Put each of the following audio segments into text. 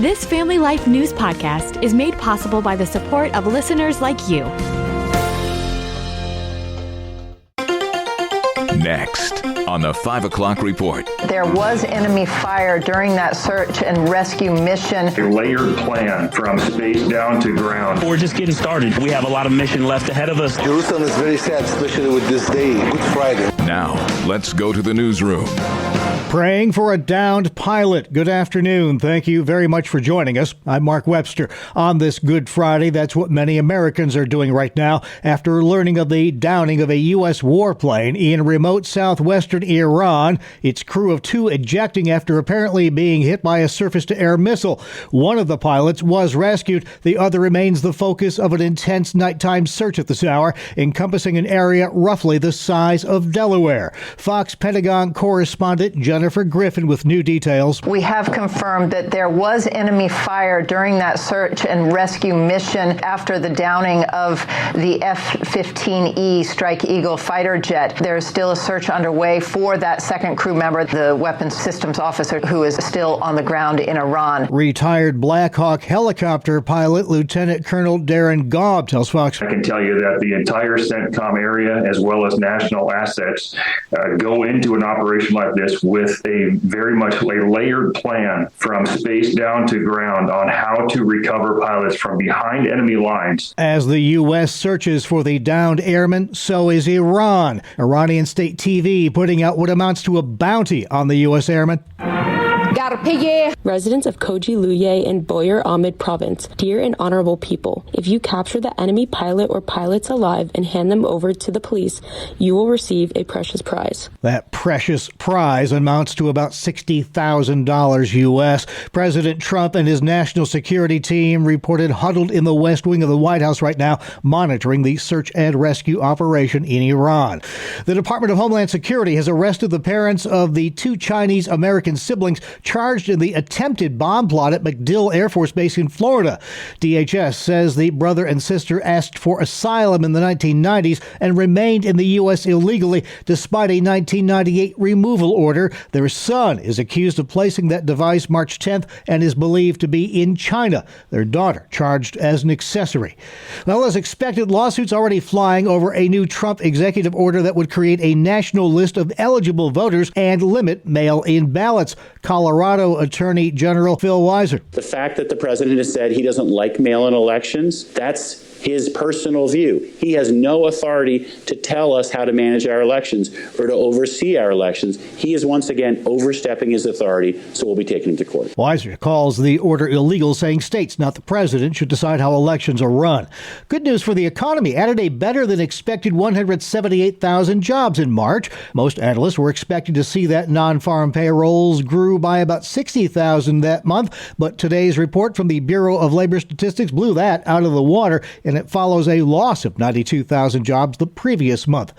This Family Life News podcast is made possible by the support of listeners like you. Next on the 5 o'clock report. There was enemy fire during that search and rescue mission. A layered plan from space down to ground. We're just getting started. We have a lot of mission left ahead of us. Jerusalem is very sad, especially with this day, Good Friday. Now, let's go to the newsroom. Praying for a downed pilot. Good afternoon. Thank you very much for joining us. I'm Mark Webster. On this Good Friday, that's what many Americans are doing right now after learning of the downing of a U.S. warplane in remote southwestern Iran. Its crew of 2 ejecting after apparently being hit by a surface-to-air missile. One of the pilots was rescued. The other remains the focus of an intense nighttime search at this hour, encompassing an area roughly the size of Delaware. Fox Pentagon correspondent Jennifer Griffin with new details. We have confirmed that there was enemy fire during that search and rescue mission after the downing of the F-15E Strike Eagle fighter jet. There is still a search underway for that second crew member, the weapons systems officer, who is still on the ground in Iran. Retired Black Hawk helicopter pilot Lieutenant Colonel Darren Gaub tells Fox. I can tell you that the entire CENTCOM area, as well as national assets, go into an operation like this with a very much a layered plan from space down to ground on how to recover pilots from behind enemy lines. As the U.S. searches for the downed airman, so is Iran. Iranian state TV putting out what amounts to a bounty on the U.S. airman. Residents of Koji Luye in Boyer Ahmed province, dear and honorable people, if you capture the enemy pilot or pilots alive and hand them over to the police, you will receive a precious prize. That precious prize amounts to about $60,000 U.S. President Trump and his national security team reported huddled in the West Wing of the White House right now, monitoring the search and rescue operation in Iran. The Department of Homeland Security has arrested the parents of the 2 Chinese-American siblings charged in the attempted bomb plot at MacDill Air Force Base in Florida. DHS says the brother and sister asked for asylum in the 1990s and remained in the U.S. illegally despite a 1998 removal order. Their son is accused of placing that device March 10th and is believed to be in China. Their daughter charged as an accessory. Well, as expected, lawsuits already flying over a new Trump executive order that would create a national list of eligible voters and limit mail-in ballots. Colorado Attorney General Phil Weiser. The fact that the president has said he doesn't like mail-in elections, that's his personal view. He has no authority to tell us how to manage our elections or to oversee our elections. He is once again overstepping his authority, so we'll be taking him to court. Weiser calls the order illegal, saying states, not the president, should decide how elections are run. Good news for the economy. Added a better than expected 178,000 jobs in March. Most analysts were expecting to see that non-farm payrolls grew by about 60,000 that month, but today's report from the Bureau of Labor Statistics blew that out of the water, and it follows a loss of 92,000 jobs the previous month.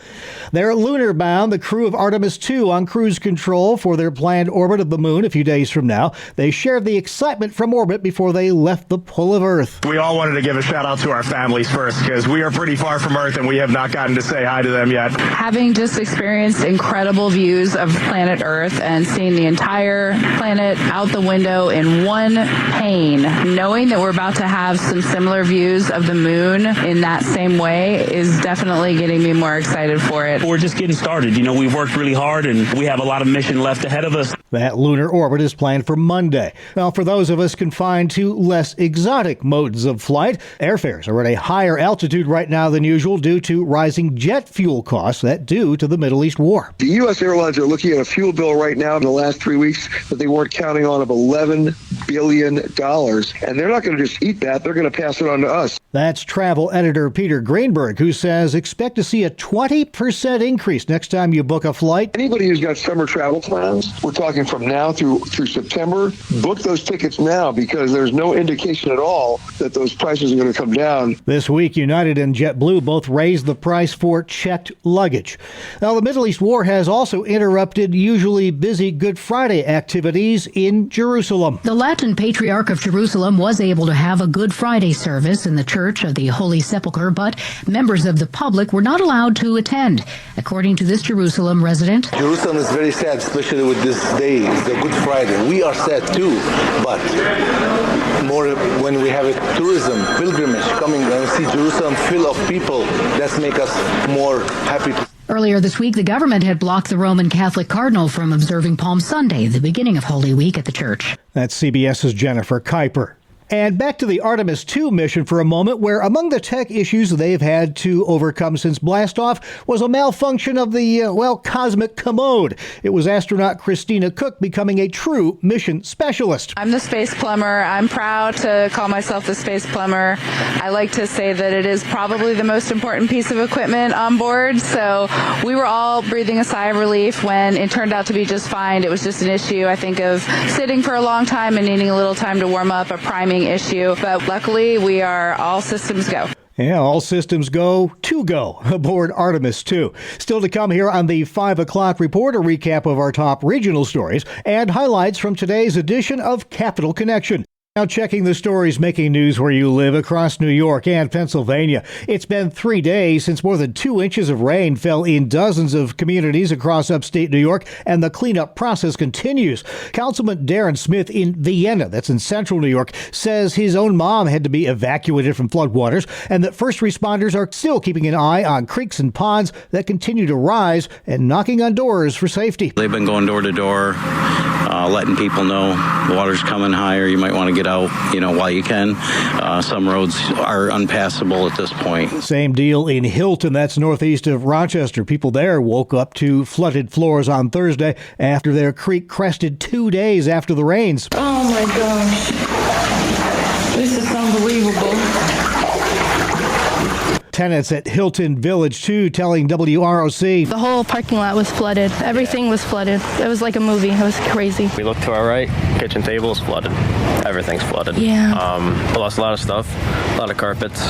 They're lunar bound, the crew of Artemis 2 on cruise control for their planned orbit of the moon a few days from now. They shared the excitement from orbit before they left the pull of Earth. We all wanted to give a shout out to our families first because we are pretty far from Earth and we have not gotten to say hi to them yet. Having just experienced incredible views of planet Earth and seeing the entire planet out the window in one pane, knowing that we're about to have some similar views of the moon in that same way is definitely getting me more excited for it. We're just getting started. We've worked really hard and we have a lot of mission left ahead of us. That lunar orbit is planned for Monday. Now, for those of us confined to less exotic modes of flight, airfares are at a higher altitude right now than usual due to rising jet fuel costs that due to the Middle East war. The U.S. airlines are looking at a fuel bill right now in the last 3 weeks that they weren't counting on of $11 billion. And they're not going to just eat that. They're going to pass it on to us. That's travel editor Peter Greenberg, who says expect to see a 20% increase next time you book a flight. Anybody who's got summer travel plans, we're talking from now through September, book those tickets now because there's no indication at all that those prices are going to come down. This week, United and JetBlue both raised the price for checked luggage. Now, the Middle East war has also interrupted usually busy Good Friday activities in Jerusalem. The Latin Patriarch of Jerusalem was able to have a Good Friday service in the church Church of the Holy Sepulchre, but members of the public were not allowed to attend. According to this Jerusalem resident, Jerusalem is very sad, especially with this day, the Good Friday. We are sad too, but more when we have a tourism pilgrimage coming and see Jerusalem full of people, that's make us more happy. Earlier this week, the government had blocked the Roman Catholic cardinal from observing Palm Sunday, the beginning of Holy Week at the church. That's CBS's Jennifer Kuiper. And back to the Artemis II mission for a moment, where among the tech issues they've had to overcome since blastoff was a malfunction of the, cosmic commode. It was astronaut Christina Cook becoming a true mission specialist. I'm the space plumber. I'm proud to call myself the space plumber. I like to say that it is probably the most important piece of equipment on board. So we were all breathing a sigh of relief when it turned out to be just fine. It was just an issue, I think, of sitting for a long time and needing a little time to warm up, a priming issue, but luckily we are all systems go. Yeah, all systems go aboard Artemis II. Still to come here on the 5 o'clock report, a recap of our top regional stories and highlights from today's edition of Capital Connection. Now checking the stories making news where you live across New York and Pennsylvania. It's been 3 days since more than 2 inches of rain fell in dozens of communities across upstate New York, and the cleanup process continues. Councilman Darren Smith in Vienna, that's in central New York, says his own mom had to be evacuated from floodwaters and that first responders are still keeping an eye on creeks and ponds that continue to rise and knocking on doors for safety. They've been going door to door, letting people know the water's coming higher. You might want to get out, while you can. Some roads are unpassable at this point. Same deal in Hilton, that's northeast of Rochester. People there woke up to flooded floors on Thursday after their creek crested 2 days after the rains. Oh my gosh. This is unbelievable. Tenants at Hilton Village 2 telling WROC. The whole parking lot was flooded. Everything was flooded. It was like a movie. It was crazy. We look to our right, kitchen table is flooded. Everything's flooded. Yeah. We lost a lot of stuff, a lot of carpets.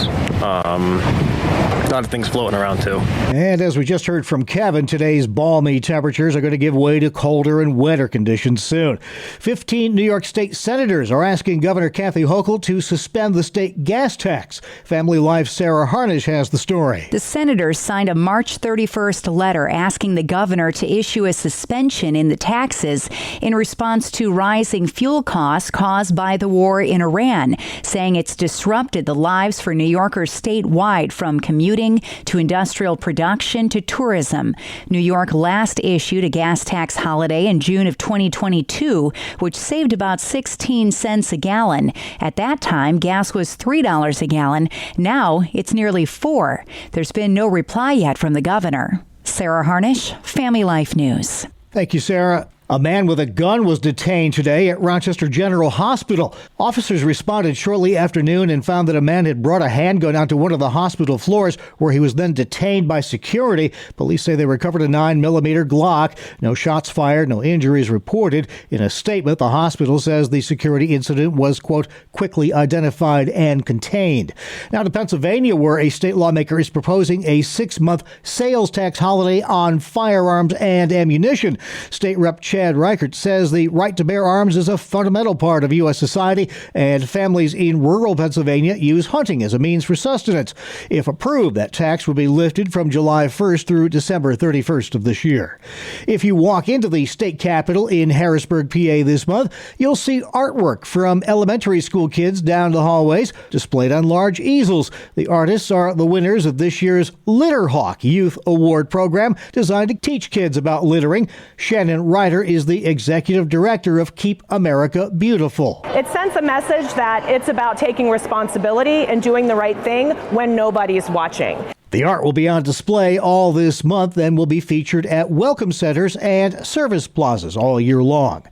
A lot of things floating around too. And as we just heard from Kevin, today's balmy temperatures are going to give way to colder and wetter conditions soon. 15 New York State senators are asking Governor Kathy Hochul to suspend the state gas tax. Family Life's Sarah Harnish has the story. The senators signed a March 31st letter asking the governor to issue a suspension in the taxes in response to rising fuel costs caused by the war in Iran, saying it's disrupted the lives for New Yorkers statewide, from commuting to industrial production to tourism. New York last issued a gas tax holiday in June of 2022, which saved about 16 cents a gallon. At that time, gas was $3 a gallon. Now it's nearly $4. There's been no reply yet from the governor. Sarah Harnish, Family Life News. Thank you, Sarah. A man with a gun was detained today at Rochester General Hospital. Officers responded shortly after noon and found that a man had brought a handgun onto one of the hospital floors, where he was then detained by security. Police say they recovered a 9mm Glock. No shots fired, no injuries reported. In a statement, the hospital says the security incident was, quote, quickly identified and contained. Now to Pennsylvania, where a state lawmaker is proposing a 6-month sales tax holiday on firearms and ammunition. State Rep. Chad Reichert says the right to bear arms is a fundamental part of U.S. society, and families in rural Pennsylvania use hunting as a means for sustenance. If approved, that tax would be lifted from July 1st through December 31st of this year. If you walk into the state capitol in Harrisburg, PA this month, you'll see artwork from elementary school kids down the hallways displayed on large easels. The artists are the winners of this year's Litter Hawk Youth Award program, designed to teach kids about littering. Shannon Ryder is the executive director of Keep America Beautiful. It sends a message that it's about taking responsibility and doing the right thing when nobody's watching. The art will be on display all this month and will be featured at welcome centers and service plazas all year long.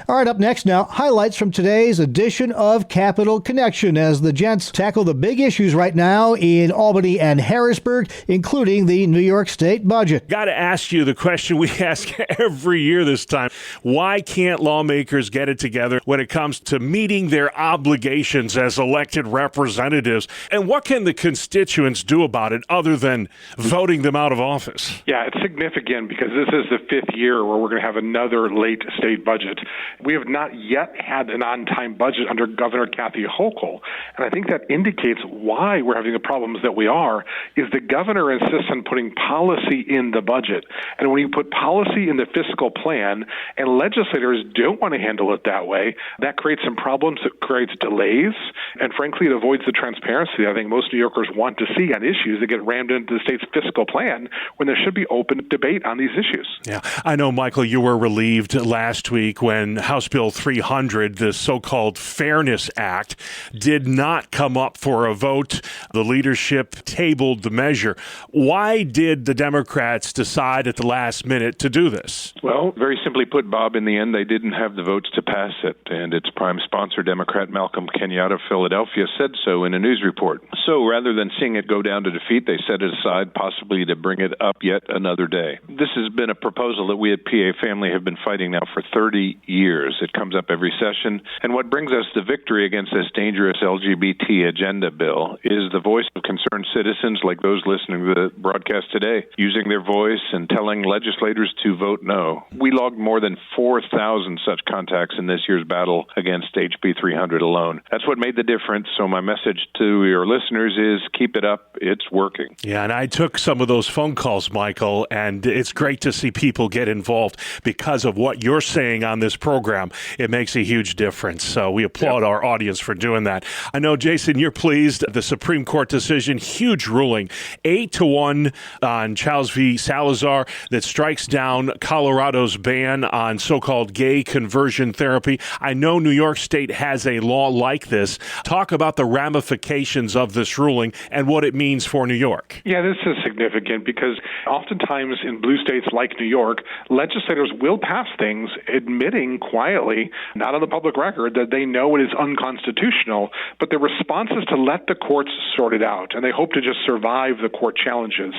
All right, up next now, highlights from today's edition of Capital Connection as the gents tackle the big issues right now in Albany and Harrisburg, including the New York State budget. Got to ask you the question we ask every year this time. Why can't lawmakers get it together when it comes to meeting their obligations as elected representatives? And what can the constituents do about it other other than voting them out of office? Yeah, it's significant because this is the fifth year where we're going to have another late state budget. We have not yet had an on-time budget under Governor Kathy Hochul, and I think that indicates why we're having the problems that we are, is the governor insists on putting policy in the budget. And when you put policy in the fiscal plan and legislators don't want to handle it that way, that creates some problems. It creates delays, and frankly, it avoids the transparency I think most New Yorkers want to see on issues that get rammed into the state's fiscal plan when there should be open debate on these issues. Yeah, I know, Michael, you were relieved last week when House Bill 300, the so-called Fairness Act, did not come up for a vote. The leadership tabled the measure. Why did the Democrats decide at the last minute to do this? Well, very simply put, Bob, in the end, they didn't have the votes to pass it, and its prime sponsor, Democrat Malcolm Kenyatta of Philadelphia, said so in a news report. So rather than seeing it go down to defeat, they set it aside, possibly to bring it up yet another day. This has been a proposal that we at PA Family have been fighting now for 30 years. It comes up every session, and what brings us to victory against this dangerous LGBT agenda bill is the voice of concerned citizens like those listening to the broadcast today, using their voice and telling legislators to vote no. We logged more than 4,000 such contacts in this year's battle against HB 300 alone. That's what made the difference, so my message to your listeners is keep it up. It's working. Yeah, and I took some of those phone calls, Michael, and it's great to see people get involved because of what you're saying on this program. It makes a huge difference, so we applaud our audience for doing that. I know, Jason, you're pleased. The Supreme Court decision, huge ruling, 8-1 on Charles v. Salazar that strikes down Colorado's ban on so-called gay conversion therapy. I know New York State has a law like this. Talk about the ramifications of this ruling and what it means for New York. Yeah, this is significant because oftentimes in blue states like New York, legislators will pass things admitting quietly, not on the public record, that they know it is unconstitutional, but the response is to let the courts sort it out, and they hope to just survive the court challenges.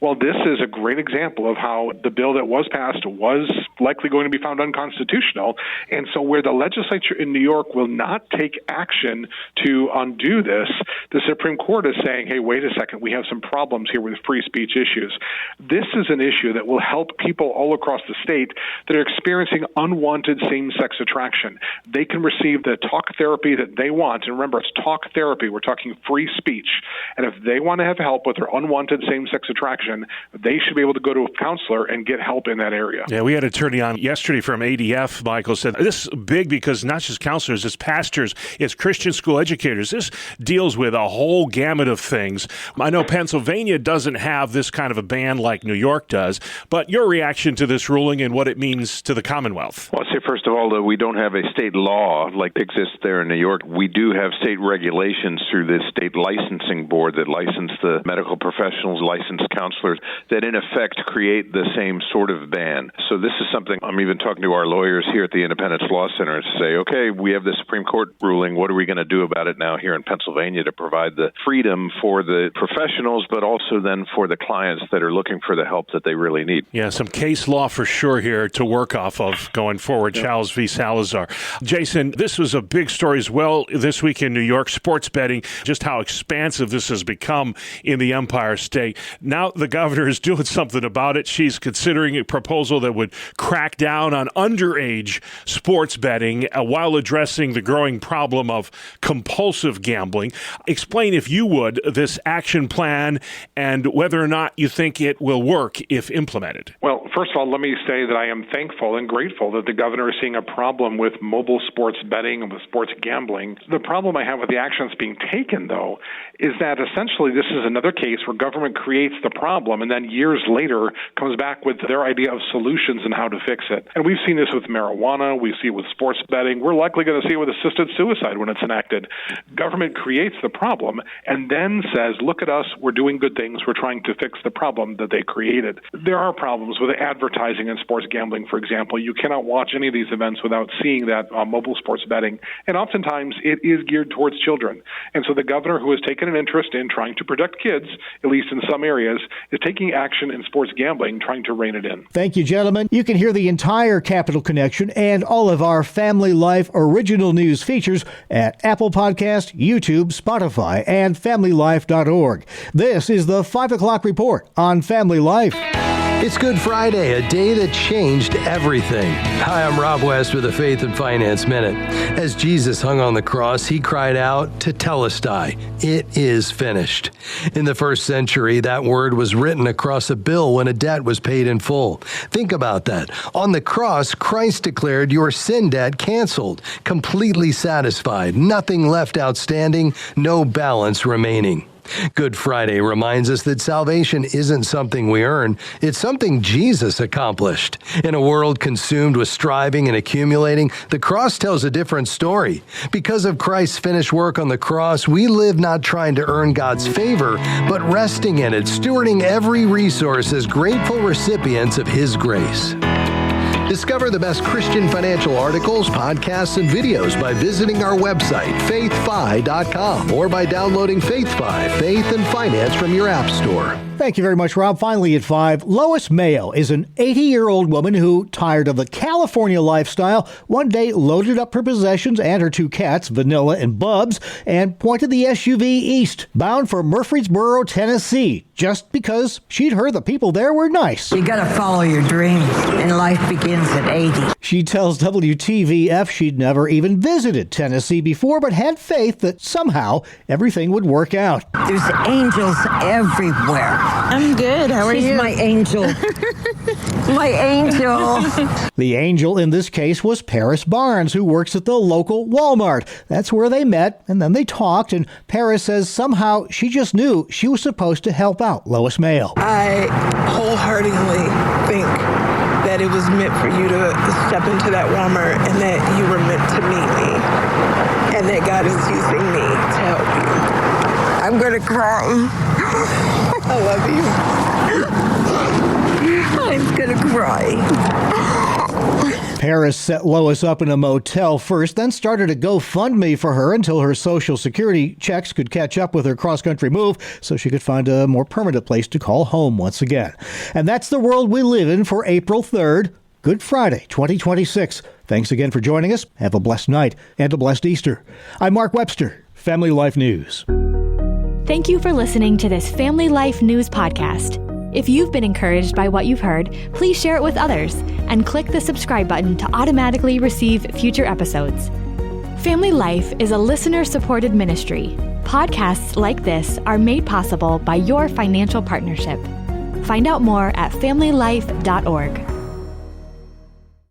Well, this is a great example of how the bill that was passed was likely going to be found unconstitutional, and so where the legislature in New York will not take action to undo this, the Supreme Court is saying, hey, wait a second, we have some problems here with free speech issues. This is an issue that will help people all across the state that are experiencing unwanted same-sex attraction. They can receive the talk therapy that they want, and remember, it's talk therapy. We're talking free speech, and if they want to have help with their unwanted same-sex attraction, they should be able to go to a counselor and get help in that area. Yeah, we had an attorney on yesterday from ADF, Michael, said this is big because not just counselors, it's pastors, it's Christian school educators. This deals with a whole gamut of things. I know Pennsylvania doesn't have this kind of a ban like New York does, but your reaction to this ruling and what it means to the Commonwealth? Well, I'll say first of all that we don't have a state law like exists there in New York. We do have state regulations through the state licensing board that license the medical professionals, licensed counselors, that in effect create the same sort of ban. So this is something I'm even talking to our lawyers here at the Independence Law Center to say, okay, we have the Supreme Court ruling. What are we going to do about it now here in Pennsylvania to provide the freedom for the professionals, but also then for the clients that are looking for the help that they really need? Yeah, some case law for sure here to work off of going forward. Yeah. Charles v. Salazar. Jason, this was a big story as well this week in New York, sports betting, just how expansive this has become in the Empire State. Now the governor is doing something about it. She's considering a proposal that would crack down on underage sports betting while addressing the growing problem of compulsive gambling. Explain, if you would, this action plan and whether or not you think it will work if implemented. Well, first of all, let me say that I am thankful and grateful that the governor is seeing a problem with mobile sports betting and with sports gambling. The problem I have with the action that's being taken, though, is that essentially this is another case where government creates the problem and then years later comes back with their idea of solutions and how to fix it. And we've seen this with marijuana. We see it with sports betting. We're likely going to see it with assisted suicide when it's enacted. Government creates the problem and then says, look at us, we're doing good things. We're trying to fix the problem that they created. There are problems with advertising in sports gambling, for example. You cannot watch any of these events without seeing that mobile sports betting. And oftentimes it is geared towards children. And so the governor, who has taken an interest in trying to protect kids, at least in some areas, is taking action in sports gambling, trying to rein it in. Thank you, gentlemen. You can hear Hear the entire Capital Connection and all of our Family Life original news features at Apple Podcast, YouTube, Spotify, and FamilyLife.org. This is the 5 o'clock report on Family Life. It's Good Friday, a day that changed everything. Hi, I'm Rob West with a Faith and Finance Minute. As Jesus hung on the cross, he cried out, "Tetelestai," it is finished. In the first century, that word was written across a bill when a debt was paid in full. Think about that. On the cross, Christ declared your sin debt canceled, completely satisfied, nothing left outstanding, no balance remaining. Good Friday reminds us that salvation isn't something we earn, it's something Jesus accomplished. In a world consumed with striving and accumulating, the cross tells a different story. Because of Christ's finished work on the cross, we live not trying to earn God's favor, but resting in it, stewarding every resource as grateful recipients of His grace. Discover the best Christian financial articles, podcasts, and videos by visiting our website, faithfi.com, or by downloading FaithFi, Faith and Finance from your app store. Thank you very much, Rob. Finally at 5, Lois Mayo is an 80-year-old woman who, tired of the California lifestyle, one day loaded up her possessions and her 2 cats, Vanilla and Bubs, and pointed the SUV east, bound for Murfreesboro, Tennessee, just because she'd heard the people there were nice. You gotta follow your dreams, and life begins at 80. She tells WTVF she'd never even visited Tennessee before, but had faith that somehow everything would work out. There's angels everywhere. I'm good. How are you? She's my angel. My angel. The angel in this case was Paris Barnes, who works at the local Walmart. That's where they met, and then they talked, and Paris says somehow she just knew she was supposed to help out Lois Mayo. I wholeheartedly think that it was meant for you to step into that Walmart and that you were meant to meet me and that God is using me to help you. I'm gonna cry. I love you. I'm gonna cry. Paris set Lois up in a motel first, then started a GoFundMe for her until her Social Security checks could catch up with her cross-country move so she could find a more permanent place to call home once again. And that's the world we live in for April 3rd, Good Friday, 2026. Thanks again for joining us. Have a blessed night and a blessed Easter. I'm Mark Webster, Family Life News. Thank you for listening to this Family Life News podcast. If you've been encouraged by what you've heard, please share it with others and click the subscribe button to automatically receive future episodes. Family Life is a listener-supported ministry. Podcasts like this are made possible by your financial partnership. Find out more at familylife.org.